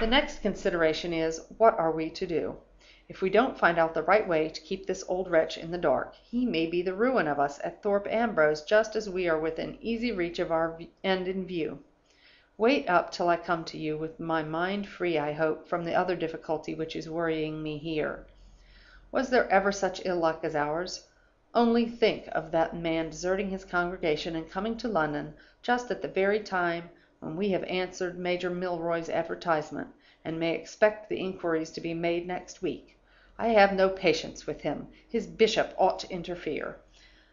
The next consideration is, what are we to do? If we don't find out the right way to keep this old wretch in the dark, he may be the ruin of us at Thorpe Ambrose just as we are within easy reach of our end in view. Wait up till I come to you, with my mind free, I hope, from the other difficulty which is worrying me here. Was there ever such ill luck as ours? Only think of that man deserting his congregation and coming to London just at the very time when we have answered Major Milroy's advertisement, and may expect the inquiries to be made next week. I have no patience with him. His bishop ought to interfere.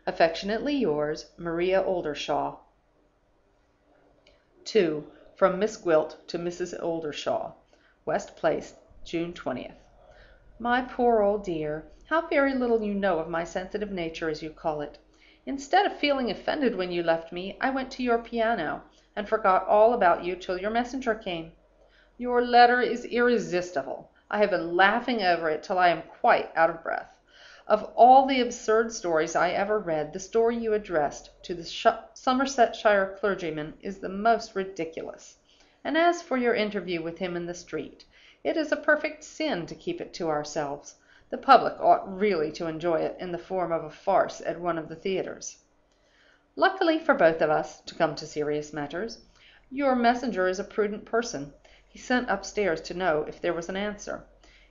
Affectionately yours, Maria Oldershaw. 2. From Miss Gwilt to Mrs. Oldershaw. West Place, June 20th. My poor old dear, how very little you know of my sensitive nature, as you call it. Instead of feeling offended when you left me, I went to your piano, and forgot all about you till your messenger came. Your letter is irresistible. I have been laughing over it till I am quite out of breath. Of all the absurd stories I ever read, the story you addressed to the Somersetshire clergyman is the most ridiculous. And as for your interview with him in the street, it is a perfect sin to keep it to ourselves. The public ought really to enjoy it in the form of a farce at one of the theatres. Luckily for both of us, to come to serious matters, your messenger is a prudent person. He sent upstairs to know if there was an answer.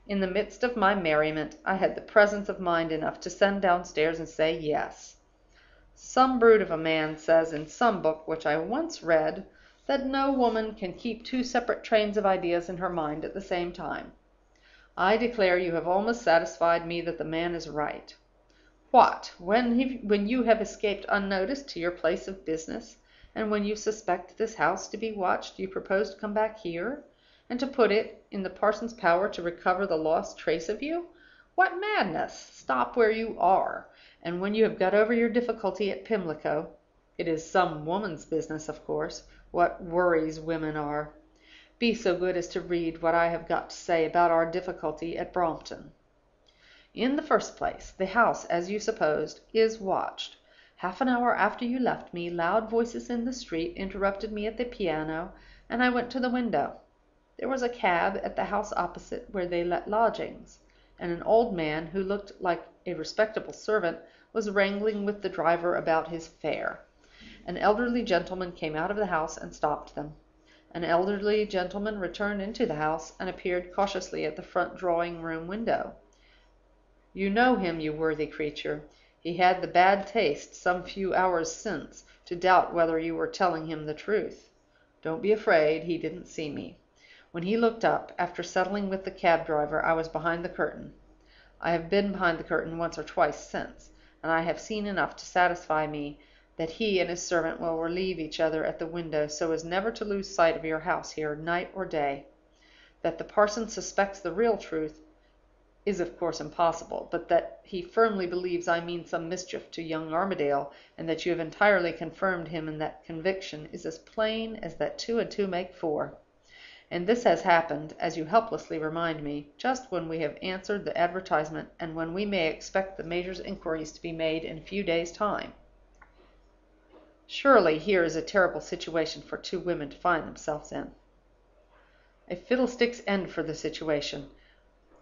In the midst of my merriment, I had the presence of mind enough to send downstairs and say yes. Some brute of a man says in some book which I once read that no woman can keep two separate trains of ideas in her mind at the same time. I declare you have almost satisfied me that the man is right. What, when you have escaped unnoticed to your place of business, and when you suspect this house to be watched, you propose to come back here, and to put it in the parson's power to recover the lost trace of you? What madness! Stop where you are, and when you have got over your difficulty at Pimlico, it is some woman's business, of course, what worries women are, be so good as to read what I have got to say about our difficulty at Brompton. In the first place, the house, as you supposed, is watched. Half an hour after you left me, loud voices in the street interrupted me at the piano, and I went to the window. There was a cab at the house opposite, where they let lodgings, and an old man, who looked like a respectable servant, was wrangling with the driver about his fare. An elderly gentleman came out of the house and stopped them. An elderly gentleman returned into the house, and appeared cautiously at the front drawing-room window. You know him, you worthy creature. He had the bad taste, some few hours since, to doubt whether you were telling him the truth. Don't be afraid, he didn't see me. When he looked up, after settling with the cab-driver, I was behind the curtain. I have been behind the curtain once or twice since, and I have seen enough to satisfy me that he and his servant will relieve each other at the window so as never to lose sight of your house here, night or day. That the parson suspects the real truth is of course impossible, but that he firmly believes I mean some mischief to young Armadale, and that you have entirely confirmed him in that conviction, is as plain as that 2 and 2 make 4. And this has happened, as you helplessly remind me, just when we have answered the advertisement, and when we may expect the Major's inquiries to be made in a few days' time. Surely here is a terrible situation for two women to find themselves in. A fiddlestick's end for the situation.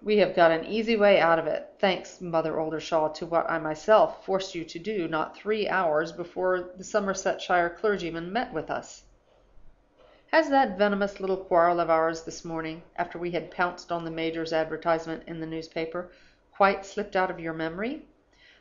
We have got an easy way out of it, thanks, Mother Oldershaw, to what I myself forced you to do not 3 hours before the Somersetshire clergyman met with us. Has that venomous little quarrel of ours this morning, after we had pounced on the Major's advertisement in the newspaper, quite slipped out of your memory?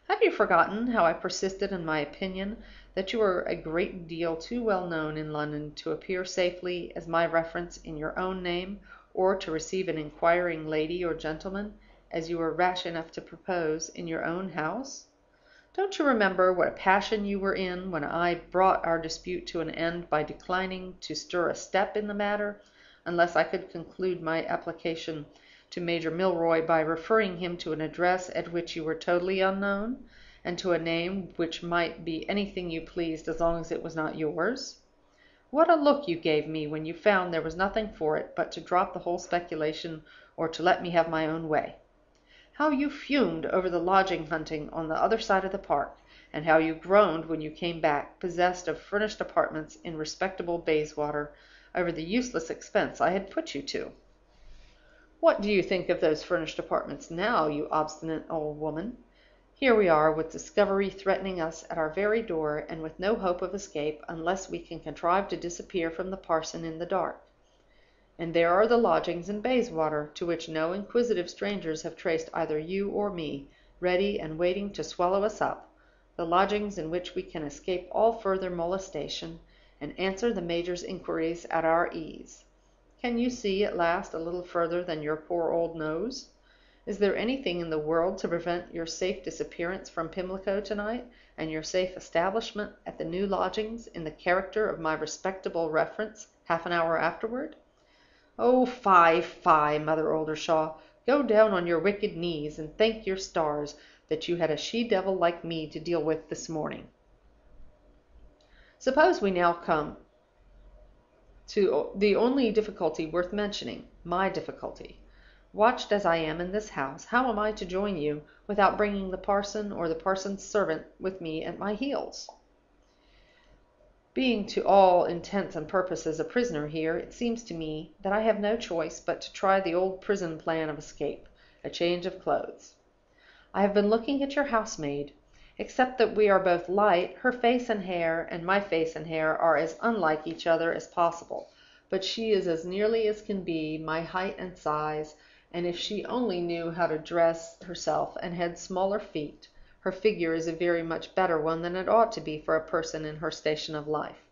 Have you forgotten how I persisted in my opinion that you were a great deal too well known in London to appear safely as my reference in your own name, or to receive an inquiring lady or gentleman, as you were rash enough to propose, in your own house? Don't you remember what a passion you were in when I brought our dispute to an end by declining to stir a step in the matter, unless I could conclude my application to Major Milroy by referring him to an address at which you were totally unknown, and to a name which might be anything you pleased as long as it was not yours? What a look you gave me when you found there was nothing for it but to drop the whole speculation, or to let me have my own way! How you fumed over the lodging hunting on the other side of the park, and how you groaned when you came back, possessed of furnished apartments in respectable Bayswater, over the useless expense I had put you to! What do you think of those furnished apartments now, you obstinate old woman? Here we are, with discovery threatening us at our very door, and with no hope of escape unless we can contrive to disappear from the parson in the dark. And there are the lodgings in Bayswater, to which no inquisitive strangers have traced either you or me, ready and waiting to swallow us up, the lodgings in which we can escape all further molestation, and answer the major's inquiries at our ease. Can you see at last a little further than your poor old nose? Is there anything in the world to prevent your safe disappearance from Pimlico tonight, and your safe establishment at the new lodgings in the character of my respectable reference half an hour afterward? Oh, fie, fie, Mother Oldershaw! Go down on your wicked knees, and thank your stars that you had a she-devil like me to deal with this morning. Suppose we now come to the only difficulty worth mentioning, my difficulty. Watched as I am in this house, how am I to join you without bringing the parson or the parson's servant with me at my heels? Being to all intents and purposes a prisoner here, it seems to me that I have no choice but to try the old prison plan of escape, a change of clothes. I have been looking at your housemaid. Except that we are both light, her face and hair and my face and hair are as unlike each other as possible, but she is as nearly as can be my height and size, and if she only knew how to dress herself and had smaller feet, her figure is a very much better one than it ought to be for a person in her station of life.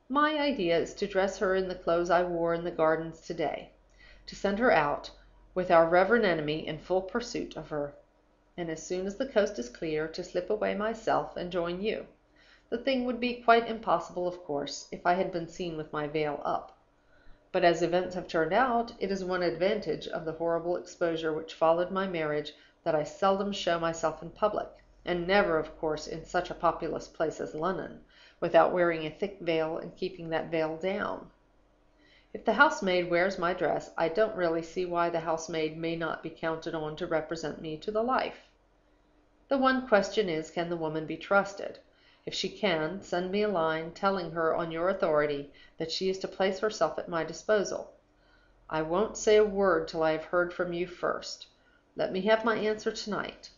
My idea is to dress her in the clothes I wore in the gardens to-day, to send her out, with our reverend enemy in full pursuit of her, and as soon as the coast is clear, to slip away myself and join you. The thing would be quite impossible, of course, if I had been seen with my veil up. But as events have turned out, it is one advantage of the horrible exposure which followed my marriage that I seldom show myself in public, and never, of course, in such a populous place as London, without wearing a thick veil and keeping that veil down. If the housemaid wears my dress, I don't really see why the housemaid may not be counted on to represent me to the life. The one question is, can the woman be trusted? If she can, send me a line telling her on your authority that she is to place herself at my disposal. I won't say a word till I have heard from you first. Let me have my answer tonight.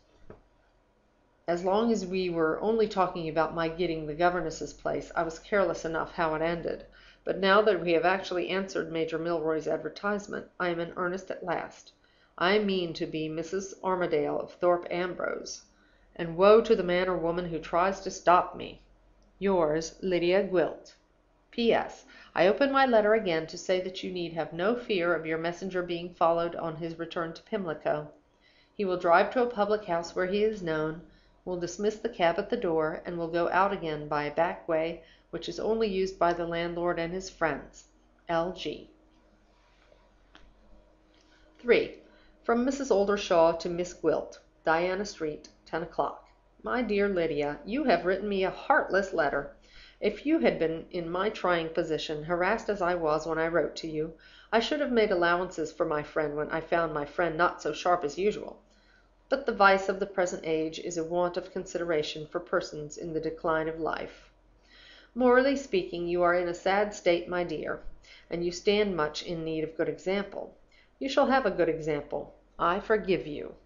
As long as we were only talking about my getting the governess's place, I was careless enough how it ended. But now that we have actually answered Major Milroy's advertisement, I am in earnest at last. I mean to be Mrs. Armadale of Thorpe Ambrose, and woe to the man or woman who tries to stop me. Yours, Lydia Gwilt. P.S. I open my letter again to say that you need have no fear of your messenger being followed on his return to Pimlico. He will drive to a public house where he is known, will dismiss the cab at the door, and will go out again by a back way which is only used by the landlord and his friends. L.G. 3. From Mrs. Oldershaw to Miss Gwilt. Diana Street, 10 o'clock. My dear Lydia, you have written me a heartless letter. If you had been in my trying position, harassed as I was when I wrote to you, I should have made allowances for my friend when I found my friend not so sharp as usual. But the vice of the present age is a want of consideration for persons in the decline of life. Morally speaking, you are in a sad state, my dear, and you stand much in need of good example. You shall have a good example. I forgive you.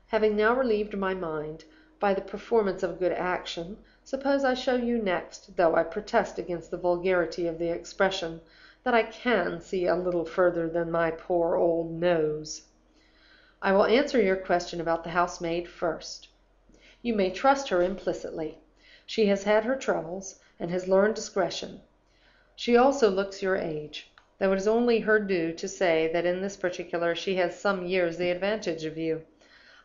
Having now relieved my mind by the performance of good action, suppose I show you next, though I protest against the vulgarity of the expression, that I can see a little further than my poor old nose. I will answer your question about the housemaid first. You may trust her implicitly. She has had her troubles, and has learned discretion. She also looks your age, though it is only her due to say that in this particular she has some years the advantage of you.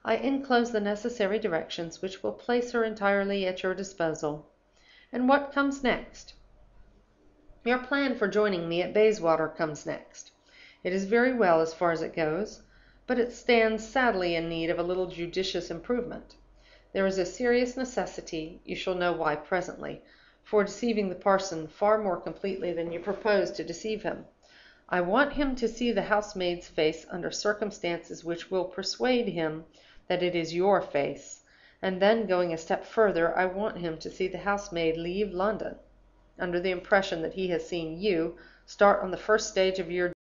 I enclose the necessary directions which will place her entirely at your disposal. And what comes next? Your plan for joining me at Bayswater comes next. It is very well as far as it goes, but it stands sadly in need of a little judicious improvement. There is a serious necessity, you shall know why presently, for deceiving the parson far more completely than you propose to deceive him. I want him to see the housemaid's face under circumstances which will persuade him that it is your face, and then, going a step further, I want him to see the housemaid leave London, under the impression that he has seen you start on the first stage of your